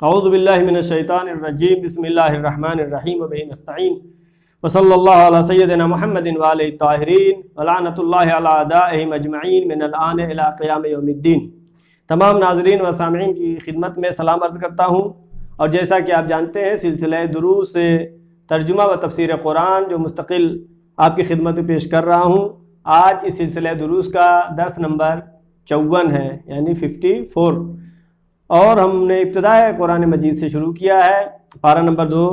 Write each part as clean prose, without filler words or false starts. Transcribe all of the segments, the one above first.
اعوذ باللہ من الشیطان الرجیم بسم اللہ الرحمن الرحیم وبہ نستعین وصلی اللہ علی سیدنا محمد وآلہ الطاہرین ولعنۃ اللہ علی اعدائہم اجمعین من الآن الی قیام یوم الدین۔ تمام ناظرین و سامعین کی خدمت میں سلام عرض کرتا ہوں، اور جیسا کہ آپ جانتے ہیں سلسلہ دروس سے ترجمہ و تفسیر قرآن جو مستقل آپ کی خدمت میں پیش کر رہا ہوں، آج اس سلسلہ دروس کا درس نمبر 54 ہے، یعنی 54، اور ہم نے ابتداء قرآن مجید سے شروع کیا ہے۔ پارہ نمبر 2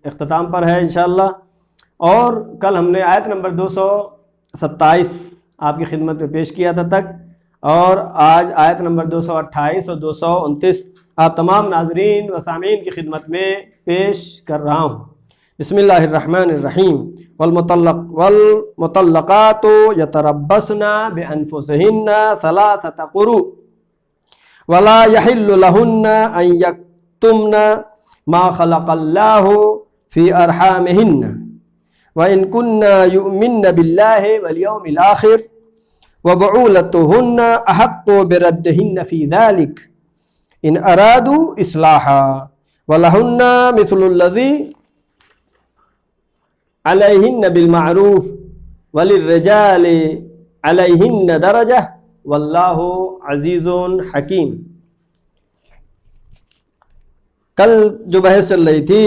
اختتام پر ہے انشاءاللہ، اور کل ہم نے آیت نمبر 227 آپ کی خدمت میں پیش کیا تھا تک، اور آج آیت نمبر 228 اور 229 آپ تمام ناظرین و سامعین کی خدمت میں پیش کر رہا ہوں۔ بسم اللہ الرحمن الرحیم۔ والمطلقات یتربصن بانفسہن ثلاثۃ قروء ولا يحل لهن ان يكتمن ما خلق الله في ارحامهن وان كن يؤمن بالله واليوم الاخر وبعولتهن احق بردهن في ذلك ان ارادوا اصلاحا ولهن مثل الذي عليهن بالمعروف وللرجال عليهن درجة واللہ عزیز حکیم۔ کل جو بحث چل رہی تھی،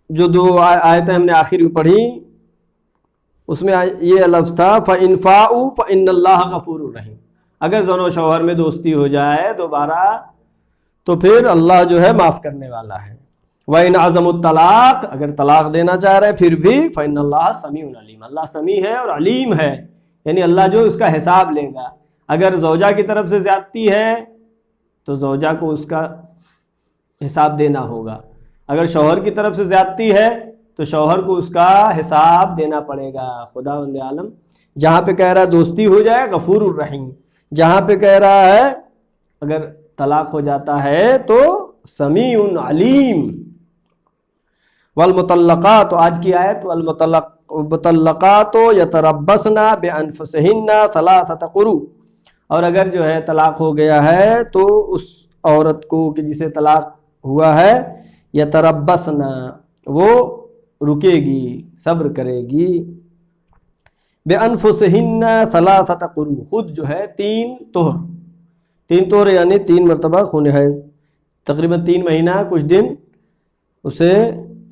جو 2 آیتیں ہم نے آخر میں پڑھی، اس میں یہ لفظ تھا فَإِنْ فَاءُوا فَإِنَّ اللَّهَ غَفُورٌ رَحِيمٌ۔ اگر دونوں شوہر میں دوستی ہو جائے دوبارہ تو پھر اللہ جو ہے معاف کرنے والا ہے۔ وَإِنْ عَزَمُوا الطَّلَاقَ، اگر طلاق دینا چاہ رہے پھر بھی فَإِنَّ اللَّهَ سَمِيعٌ عَلِيمٌ، اللہ سمیع ہے اور علیم ہے، یعنی اللہ جو اس کا حساب لے گا۔ اگر زوجہ کی طرف سے زیادتی ہے تو زوجہ کو اس کا حساب دینا ہوگا، اگر شوہر کی طرف سے زیادتی ہے تو شوہر کو اس کا حساب دینا پڑے گا۔ خداوند عالم جہاں پہ کہہ رہا ہے دوستی ہو جائے غفور الرحیم، جہاں پہ کہہ رہا ہے اگر طلاق ہو جاتا ہے تو سمیع علیم۔ والمطلقات، آج کی آیت والمطلقات یتربصن بانفسہن ثلاثۃ قروء، اور اگر جو ہے طلاق ہو گیا ہے تو اس عورت کو کہ جسے طلاق ہوا ہے، یتربصن، وہ رکے گی، صبر کرے گی، بانفسہن ثلاثۃ قروء، خود جو ہے 3 طہر یعنی 3 مرتبہ خون حیض، تقریباً 3 مہینہ کچھ دن اسے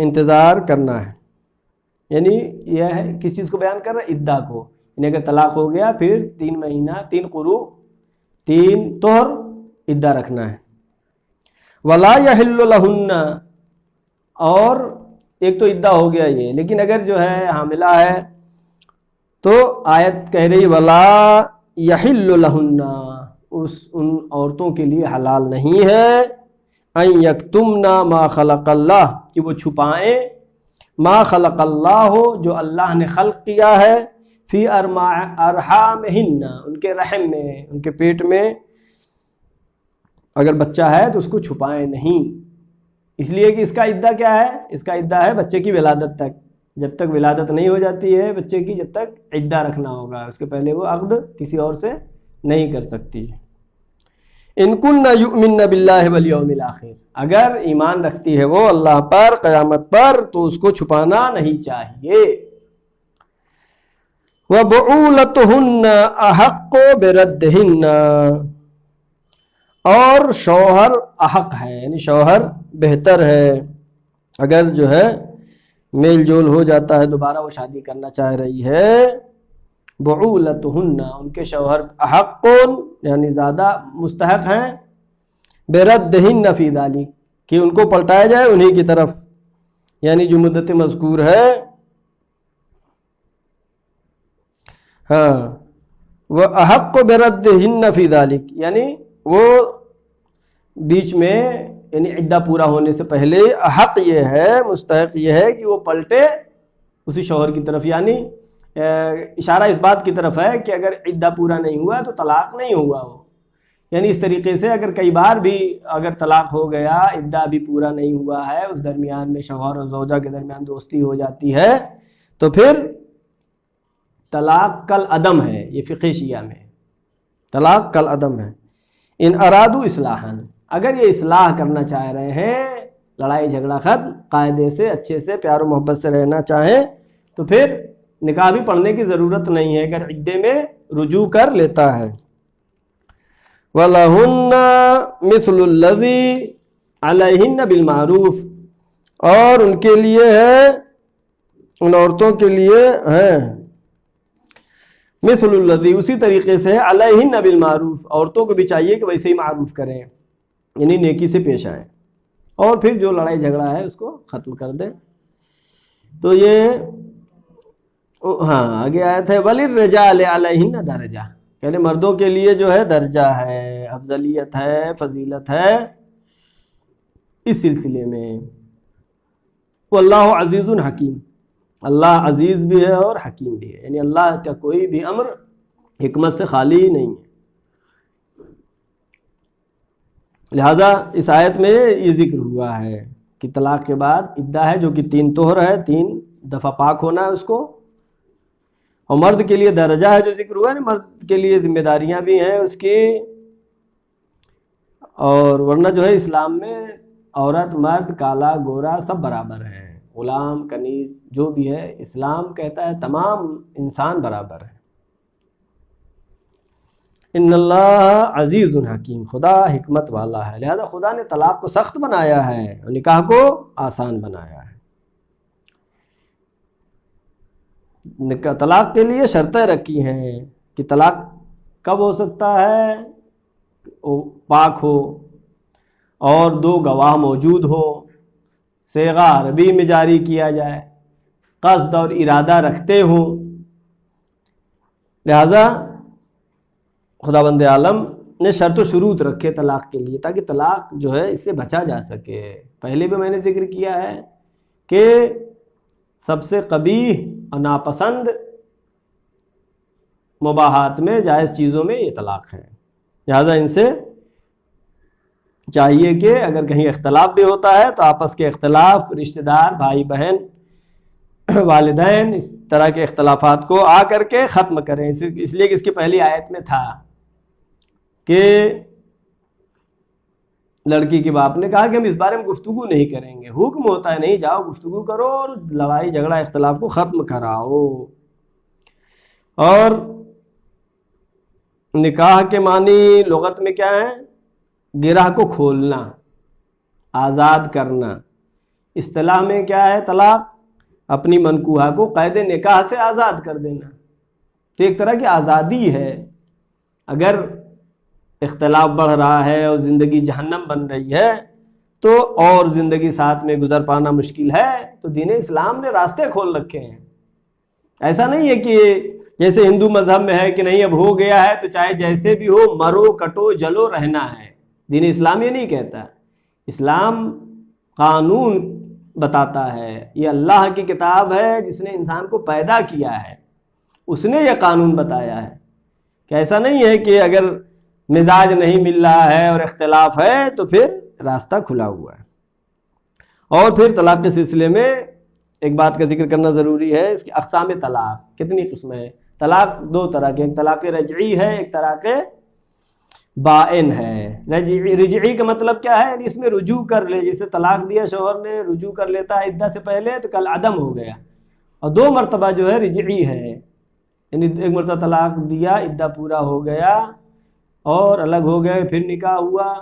انتظار کرنا ہے۔ یعنی یہ ہے کس چیز کو بیان کر رہا ہے؟ عدہ کو، یعنی اگر طلاق ہو گیا پھر 3 مہینہ 3 قروء 3 طہر عدہ رکھنا ہے۔ ولا يحل لهن، اور ایک تو عدہ ہو گیا یہ، لیکن اگر جو ہے حاملہ ہے تو آیت کہہ رہی ولا يحل لهن، ان عورتوں کے لیے حلال نہیں ہے ان یکتمن ما خلق اللہ، کہ وہ چھپائیں ما خلق اللہ، جو اللہ نے خلق کیا ہے، فی ارحامہن، ان کے رحم میں، ان کے پیٹ میں اگر بچہ ہے تو اس کو چھپائیں نہیں، اس لیے کہ اس کا عدہ کیا ہے؟ اس کا عدہ ہے بچے کی ولادت تک، جب تک ولادت نہیں ہو جاتی ہے بچے کی، جب تک عدہ رکھنا ہوگا، اس کے پہلے وہ عقد کسی اور سے نہیں کر سکتی۔ ان کن یؤمن باللہ والیوم الاخر، اگر ایمان رکھتی ہے وہ اللہ پر، قیامت پر، تو اس کو چھپانا نہیں چاہیے۔ وبعولتہن احق بردہن، اور شوہر احق ہے، یعنی شوہر بہتر ہے، اگر جو ہے میل جول ہو جاتا ہے دوبارہ وہ شادی کرنا چاہ رہی ہے، بعولتہن، ان کے شوہر احق یعنی زیادہ مستحق ہیں، بردہن فی ذلک، کہ ان کو پلٹایا جائے انہی کی طرف، یعنی جو مدت مذکور ہے، ہاں، وہ احق بردہن فی ذلک، یعنی وہ بیچ میں، یعنی عدہ پورا ہونے سے پہلے حق یہ ہے، مستحق یہ ہے کہ وہ پلٹے اسی شوہر کی طرف، یعنی اشارہ اس بات کی طرف ہے کہ اگر عدہ پورا نہیں ہوا تو طلاق نہیں ہوا وہ، یعنی اس طریقے سے اگر کئی بار بھی اگر طلاق ہو گیا، عدہ بھی پورا نہیں ہوا ہے، اس درمیان میں شوہر اور زوجہ کے درمیان دوستی ہو جاتی ہے، تو پھر طلاق کل عدم ہے، یہ فقہ شیعہ میں طلاق کل عدم ہے۔ ان ارادو اصلاحاً، اگر یہ اصلاح کرنا چاہ رہے ہیں، لڑائی جھگڑا ختم، قاعدے سے اچھے سے پیار و محبت سے رہنا چاہیں، تو پھر نکاح بھی پڑھنے کی ضرورت نہیں ہے اگر عدے میں رجوع کر لیتا ہے۔ وَلَهُنَّ مِثْلُ الَّذِي عَلَيْهِنَّ بِالْمَعْرُوفِ، اور ان کے لیے ہے، ان عورتوں کے لیے ہے، مثل الذی، اسی طریقے سے علیہن بالمعروف، عورتوں کو بھی چاہیے کہ ویسے ہی معروف کریں، یعنی نیکی سے پیش آئیں، اور پھر جو لڑائی جھگڑا ہے اس کو ختم کر دیں۔ تو یہ ہاں آگے آیت ہے وَلِلرِّجَالِ عَلَيْهِنَّ درجہ، پہلے مردوں کے لیے جو ہے درجہ ہے، افضلیت ہے، فضیلت ہے اس سلسلے میں۔ واللہ عزیز حکیم، اللہ عزیز بھی ہے اور حکیم بھی ہے، یعنی اللہ کا کوئی بھی امر حکمت سے خالی نہیں ہے۔ لہذا اس آیت میں یہ ذکر ہوا ہے کہ طلاق کے بعد عدہ ہے جو کہ 3 طہر ہے، 3 دفعہ پاک ہونا ہے اس کو، اور مرد کے لیے درجہ ہے جو ذکر ہوا ہے، مرد کے لیے ذمہ داریاں بھی ہیں اس کی، اور ورنہ جو ہے اسلام میں عورت مرد کالا گورا سب برابر ہیں، غلام کنیز جو بھی ہے، اسلام کہتا ہے تمام انسان برابر ہے۔ ان اللہ عزیز حکیم، خدا حکمت والا ہے، لہذا خدا نے طلاق کو سخت بنایا ہے اور نکاح کو آسان بنایا ہے۔ طلاق کے لیے شرطیں رکھی ہیں کہ طلاق کب ہو سکتا ہے، پاک ہو اور 2 گواہ موجود ہو، صیغہ عربی میں جاری کیا جائے، قصد اور ارادہ رکھتے ہوں۔ لہذا خداوند عالم نے شرط و شروط رکھے طلاق کے لیے تاکہ طلاق جو ہے اس سے بچا جا سکے۔ پہلے بھی میں نے ذکر کیا ہے کہ سب سے قبیح اور ناپسند مباحات میں، جائز چیزوں میں یہ طلاق ہے، لہذا ان سے چاہیے کہ اگر کہیں اختلاف بھی ہوتا ہے تو آپس کے اختلاف، رشتہ دار، بھائی بہن، والدین، اس طرح کے اختلافات کو آ کر کے ختم کریں۔ اس لیے کہ اس کی پہلی آیت میں تھا کہ لڑکی کے باپ نے کہا کہ ہم اس بارے میں گفتگو نہیں کریں گے، حکم ہوتا ہے نہیں جاؤ گفتگو کرو اور لڑائی جھگڑا اختلاف کو ختم کراؤ۔ اور نکاح کے معنی لغت میں کیا ہے؟ گرہ کو کھولنا، آزاد کرنا۔ اصطلاح میں کیا ہے؟ طلاق اپنی منکوحہ کو قید نکاح سے آزاد کر دینا، تو ایک طرح کی آزادی ہے۔ اگر اختلاف بڑھ رہا ہے اور زندگی جہنم بن رہی ہے تو اور زندگی ساتھ میں گزر پانا مشکل ہے، تو دین اسلام نے راستے کھول رکھے ہیں۔ ایسا نہیں ہے کہ جیسے ہندو مذہب میں ہے کہ نہیں اب ہو گیا ہے تو چاہے جیسے بھی ہو مرو کٹو جلو رہنا ہے، دین اسلام یہ نہیں کہتا۔ اسلام قانون بتاتا ہے، یہ اللہ کی کتاب ہے جس نے انسان کو پیدا کیا ہے، اس نے یہ قانون بتایا ہے کہ ایسا نہیں ہے کہ اگر مزاج نہیں مل رہا ہے اور اختلاف ہے تو پھر راستہ کھلا ہوا ہے۔ اور پھر طلاق کے سلسلے میں ایک بات کا ذکر کرنا ضروری ہے، اس کی اقسام طلاق کتنی قسمیں ہیں؟ طلاق 2 طرح کے، ایک طلاق رجعی ہے، ایک طلاق بائن ہے۔ رجعی کا مطلب کیا ہے؟ یعنی اس میں رجوع کر لے، جسے طلاق دیا شوہر نے رجوع کر لیتا ہے عدہ سے پہلے تو کل عدم ہو گیا، اور 2 مرتبہ جو ہے رجعی ہے، یعنی ایک مرتبہ طلاق دیا، عدہ پورا ہو گیا اور الگ ہو گئے، پھر نکاح ہوا،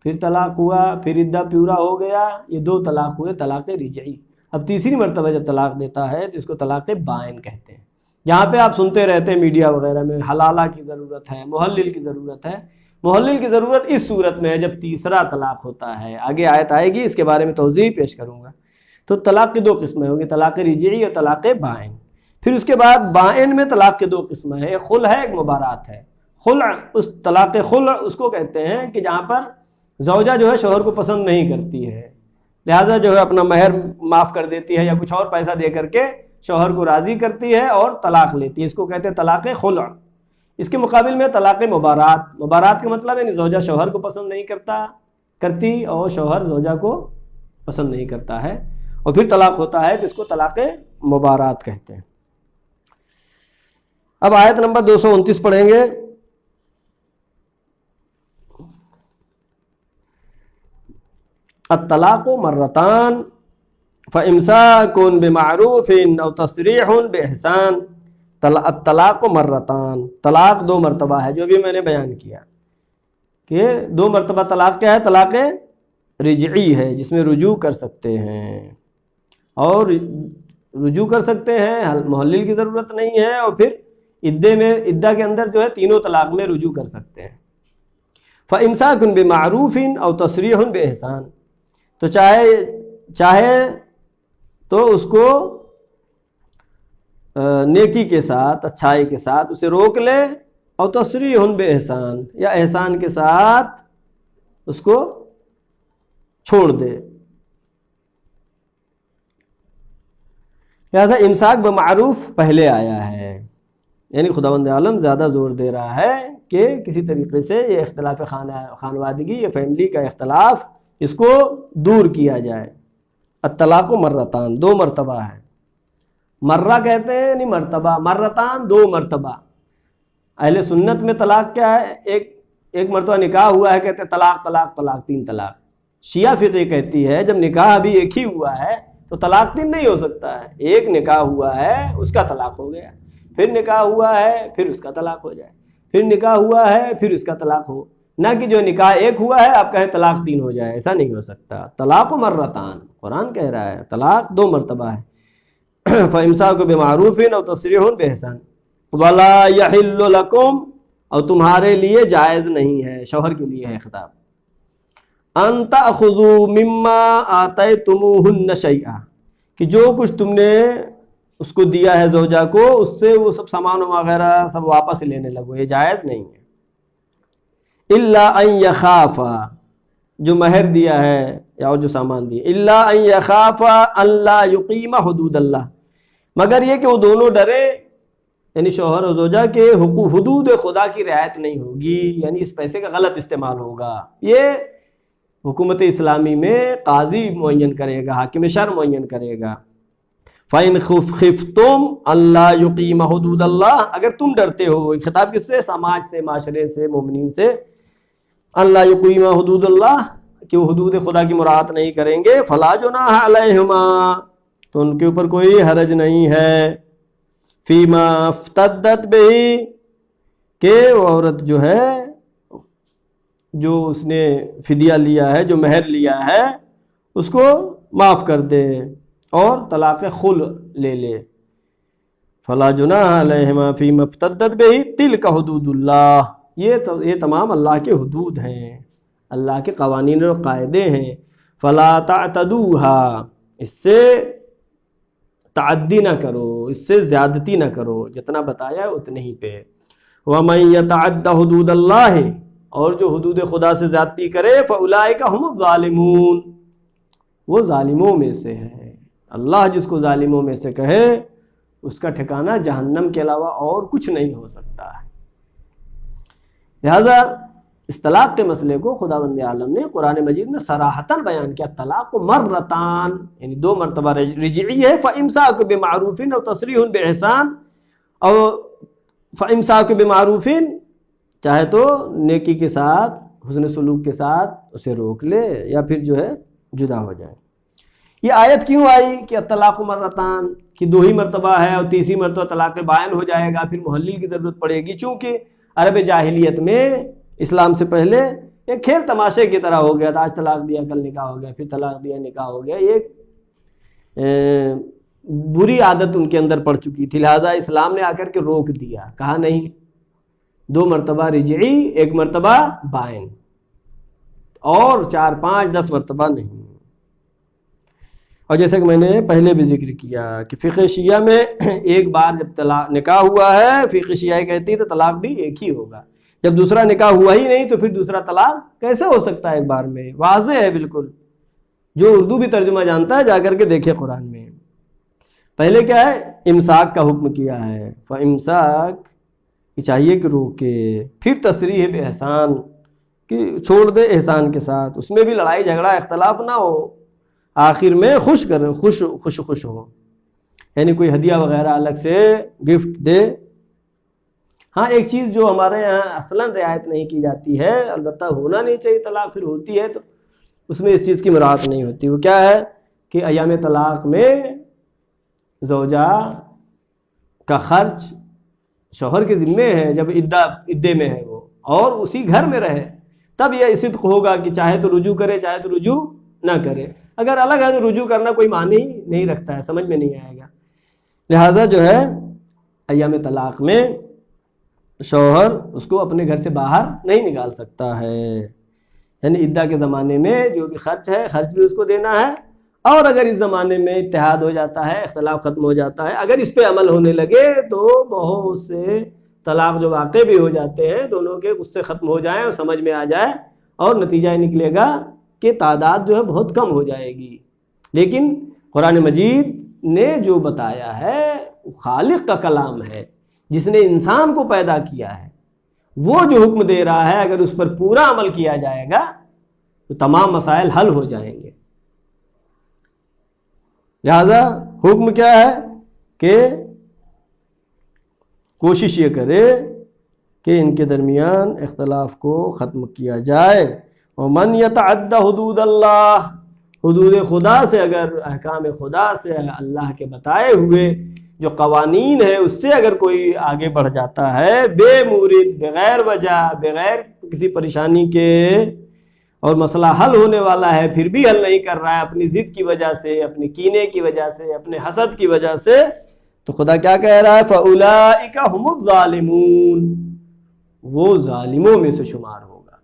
پھر طلاق ہوا، پھر عدہ پورا ہو گیا، یہ 2 طلاق ہوئے طلاق رجعی۔ اب تیسری مرتبہ جب طلاق دیتا ہے تو اس کو طلاق بائن کہتے ہیں۔ یہاں پہ آپ سنتے رہتے ہیں میڈیا وغیرہ میں حلالہ کی ضرورت ہے، محلل کی ضرورت ہے۔ محلل کی ضرورت اس صورت میں ہے جب تیسرا طلاق ہوتا ہے، آگے آیت آئے گی اس کے بارے میں توضیح پیش کروں گا۔ تو طلاق کی 2 قسمیں ہوں گی، طلاق رجعی اور طلاق بائن۔ پھر اس کے بعد بائن میں طلاق کی 2 قسمیں ہیں، ایک خلع ہے، ایک مبارات ہے۔ خلع، اس طلاق خلع اس کو کہتے ہیں کہ جہاں پر زوجہ جو ہے شوہر کو پسند نہیں کرتی ہے، لہذا جو ہے اپنا مہر معاف کر دیتی ہے یا کچھ اور پیسہ دے کر کے شوہر کو راضی کرتی ہے اور طلاق لیتی ہے، اس کو کہتے ہیں طلاق خلع۔ اس کے مقابل میں طلاق مبارات، مبارات کا مطلب ہے زوجہ شوہر کو پسند نہیں کرتی اور شوہر زوجہ کو پسند نہیں کرتا ہے، اور پھر طلاق ہوتا ہے جس کو طلاق مبارات کہتے ہیں۔ اب آیت نمبر 229 پڑھیں گے۔ الطلاق مرتان فامساک بمعروف او تسریح باحسان. الطلاق مرتان، طلاق دو مرتبہ ہے، جو بھی میں نے بیان کیا کہ دو مرتبہ طلاق کیا ہے؟ طلاق رجعی ہے، جس میں رجوع کر سکتے ہیں، اور رجوع کر سکتے ہیں، محلل کی ضرورت نہیں ہے، اور پھر عدہ کے اندر جو ہے تینوں طلاق میں رجوع کر سکتے ہیں. فامساک بمعروف او تسریح باحسان، تو چاہے تو اس کو نیکی کے ساتھ، اچھائی کے ساتھ اسے روک لے، اور تسریح باحسان، یا احسان کے ساتھ اس کو چھوڑ دے. لہذا امساک بمعروف پہلے آیا ہے، یعنی خداوند عالم زیادہ زور دے رہا ہے کہ کسی طریقے سے یہ اختلاف خانوادگی، یہ فیملی کا اختلاف، اس کو دور کیا جائے. الطلاق مرتان، دو مرتبہ ہے. مرہ کہتے ہیں نہیں مرتبہ، مرتان دو مرتبہ. اہل سنت میں طلاق کیا ہے؟ ایک مرتبہ نکاح ہوا ہے کہتے ہیں طلاق طلاق طلاق، تین طلاق. شیعہ فقہ کہتی ہے جب نکاح ابھی ایک ہی ہوا ہے تو طلاق تین نہیں ہو سکتا ہے. ایک نکاح ہوا ہے اس کا طلاق ہو گیا، پھر نکاح ہوا ہے پھر اس کا طلاق ہو جائے، پھر نکاح ہوا ہے پھر اس کا طلاق ہو. نہ کہ جو نکاح ایک ہوا ہے آپ کہیں طلاق تین ہو جائے، ایسا نہیں ہو سکتا. طلاق مرتان، قرآن کہہ رہا ہے طلاق دو مرتبہ ہے. فامساک بمعروف او تسریح باحسان ولا یحل لکم، اور تمہارے لیے جائز نہیں ہے، شوہر کے لیے ہے خطاب، ان تاخذوا مما آتیتموہن شیئا، کہ جو کچھ تم نے اس کو دیا ہے زوجہ کو، اس سے وہ سب سامان وغیرہ سب واپس لینے لگو، یہ جائز نہیں ہے. الا ان یخافا، جو مہر دیا ہے یا جو سامان دیا، الا ان یخافا الا یقیما حدود اللہ، مگر یہ کہ وہ دونوں ڈرے، یعنی شوہر اور زوجہ کے حدود خدا کی رعایت نہیں ہوگی، یعنی اس پیسے کا غلط استعمال ہوگا. یہ حکومت اسلامی میں قاضی معین کرے گا، حاکم شرع معین کرے گا. فَإِنْ خِفْتُمْ أَلَّا يُقِيمَ حُدُودَ اللَّهِ، اگر تم ڈرتے ہو، خطاب کس سے؟ سماج سے، معاشرے سے، مومنین سے. اللہ یقیم حدود اللہ، کہ وہ حدود خدا کی مراعات نہیں کریں گے. فلا جناح علیہما، تو ان کے اوپر کوئی حرج نہیں ہے. فیما افتدت بہ، کہ وہ عورت جو ہے، جو اس نے فدیہ لیا ہے، جو مہر لیا ہے، اس کو معاف کر دے اور طلاق خلع لے لے. فلا جناح علیہما فیما افتدت بہ تلک حدود اللہ، یہ تمام اللہ کے حدود ہیں، اللہ کے قوانین اور قاعدے ہیں. فلا تعتدوها، اس سے تعدی نہ کرو، اس سے زیادتی نہ کرو، جتنا بتایا اتنے ہی پہ. ومن یتعد حدود اللہ، اور جو حدود خدا سے زیادتی کرے، فاولئک هم الظالمون، وہ ظالموں میں سے ہے. اللہ جس کو ظالموں میں سے کہے اس کا ٹھکانہ جہنم کے علاوہ اور کچھ نہیں ہو سکتا ہے. لہذا اس طلاق کے مسئلے کو خداوند عالم نے قرآن مجید میں صراحتاً بیان کیا. طلاق مرتان، یعنی دو مرتبہ رجعی ہے. فامساک بمعروف او تسریح باحسان، اور فامساک بمعروف، چاہے تو نیکی کے ساتھ، حسن سلوک کے ساتھ اسے روک لے، یا پھر جو ہے جدا ہو جائے. یہ آیت کیوں آئی کہ الطلاق مرتان، کہ دو ہی مرتبہ ہے اور تیسری مرتبہ طلاق بائن ہو جائے گا، پھر محلل کی ضرورت پڑے گی. چونکہ عرب جاہلیت میں اسلام سے پہلے ایک کھیل تماشے کی طرح ہو گیا تھا. آج طلاق دیا کل نکاح ہو گیا، پھر طلاق دیا نکاح ہو گیا. یہ بری عادت ان کے اندر پڑ چکی تھی. لہذا اسلام نے آ کر کے روک دیا، کہا نہیں، دو مرتبہ رجعی، ایک مرتبہ بائن، اور 4 5 10 مرتبہ نہیں. اور جیسے کہ میں نے پہلے بھی ذکر کیا کہ فقہ شیعہ میں ایک بار جب طلاق نکاح ہوا ہے، فقہ شیعہ کہتی ہے تو طلاق بھی ایک ہی ہوگا. جب دوسرا نکاح ہوا ہی نہیں تو پھر دوسرا طلاق کیسے ہو سکتا ہے ایک بار میں؟ واضح ہے بالکل. جو اردو بھی ترجمہ جانتا ہے جا کر کے دیکھے قرآن میں. پہلے کیا ہے؟ امساک کا حکم کیا ہے. فامساک کہ چاہیے کہ روکے، پھر تسریح باحسان کہ چھوڑ دے احسان کے ساتھ، اس میں بھی لڑائی جھگڑا اختلاف نہ ہو، آخر میں خوش ہو. یعنی کوئی ہدیہ وغیرہ الگ سے گفٹ دے. ہاں ایک چیز جو ہمارے یہاں اصلاً رعایت نہیں کی جاتی ہے، البتہ ہونا نہیں چاہیے، طلاق پھر ہوتی ہے تو اس میں اس چیز کی مراعات نہیں ہوتی. وہ کیا ہے کہ ایام طلاق میں زوجہ کا خرچ شوہر کے ذمے ہے جب عدے میں ہے وہ، اور اسی گھر میں رہے، تب یہ صدق ہوگا کہ چاہے تو رجوع کرے چاہے تو رجوع نہ کرے. اگر الگ ہے تو رجوع کرنا کوئی معنی نہیں رکھتا ہے، سمجھ میں نہیں آئے گا. لہذا جو ہے ایام طلاق میں شوہر اس کو اپنے گھر سے باہر نہیں نکال سکتا ہے. یعنی عدہ کے زمانے میں جو بھی خرچ ہے، خرچ بھی اس کو دینا ہے. اور اگر اس زمانے میں اتحاد ہو جاتا ہے، اختلاف ختم ہو جاتا ہے، اگر اس پہ عمل ہونے لگے تو بہت سے طلاق جو واقع بھی ہو جاتے ہیں دونوں کے اس سے ختم ہو جائیں اور سمجھ میں آ جائے، اور نتیجہ یہ نکلے گا کہ تعداد جو ہے بہت کم ہو جائے گی. لیکن قرآن مجید نے جو بتایا ہے وہ خالق کا کلام ہے جس نے انسان کو پیدا کیا ہے. وہ جو حکم دے رہا ہے اگر اس پر پورا عمل کیا جائے گا تو تمام مسائل حل ہو جائیں گے. لہذا حکم کیا ہے کہ کوشش یہ کرے کہ ان کے درمیان اختلاف کو ختم کیا جائے. ومن یتعد حدود اللہ، حدود خدا سے، اگر احکام خدا سے، اللہ کے بتائے ہوئے جو قوانین ہے اس سے اگر کوئی آگے بڑھ جاتا ہے بے مورد، بغیر وجہ، بغیر کسی پریشانی کے، اور مسئلہ حل ہونے والا ہے پھر بھی حل نہیں کر رہا ہے اپنی ضد کی وجہ سے، اپنے کینے کی وجہ سے، اپنے حسد کی وجہ سے، تو خدا کیا کہہ رہا ہے؟ فَأُولَئِكَ هُمُ الظَّالِمُونَ، وہ ظالموں میں سے شمار ہوگا.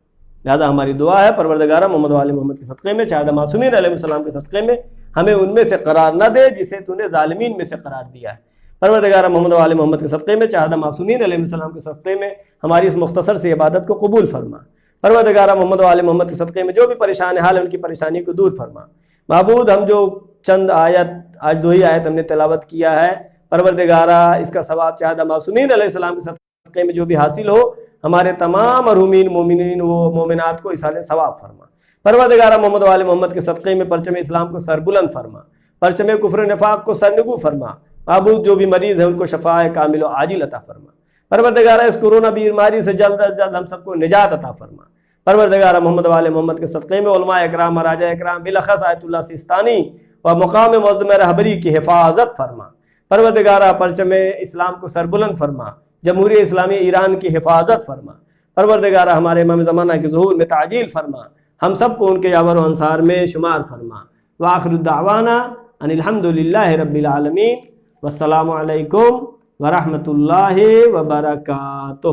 لہذا ہماری دعا ہے پروردگارہ محمد وآل محمد کے صدقے میں، شہداء معصومین علیہ السلام کے صدقے میں ہمیں ان میں سے قرار نہ دے جسے تو نے ظالمین میں سے قرار دیا ہے. پروردگارہ محمد وآل محمد کے صدقے میں، شہداء معصومین علیہ السلام کے صدقے میں ہماری اس مختصر سی عبادت کو قبول فرما. پروردگارہ محمد وآل محمد کے صدقے میں جو بھی پریشان حال ہے ان کی پریشانی کو دور فرما. معبود، ہم جو چند آیت، آج 2 ہی آیت ہم نے تلاوت کیا ہے، پروردگارہ اس کا ثواب شہداء معصومین علیہ السلام کے صدقے میں جو بھی حاصل ہو، ہمارے تمام مرحومین مومنین و مومنات کو اصال ثواب فرما. پروردگارہ محمد وآل محمد کے صدقے میں پرچم اسلام کو سربلند فرما، پرچم کفر نفاق کو سرنگو فرما. معبود، جو بھی مریض ہیں ان کو شفاء کامل و عاجل عطا فرما. پروردگارہ اس کورونا بیماری سے جلد از جلد ہم سب کو نجات عطا فرما. پروردگارہ محمد وآل محمد کے صدقے میں علماء اکرام، مراجع اکرام، بالاخص آیت اللہ سیستانی و مقام معظم رہبری کی حفاظت فرما. پروردگارہ پرچم اسلام کو سربلند فرما، جمہوریہ اسلامی ایران کی حفاظت فرما. پروردگارہ ہمارے امام زمانہ کے ظہور میں تعجیل فرما، ہم سب کو ان کے یاور و انصار میں شمار فرما. وآخر الدعوانا ان الحمد للہ رب العالمین، والسلام علیکم ورحمۃ اللہ وبرکاتہ.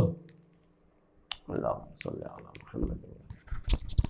اللہم صلی علی محمد.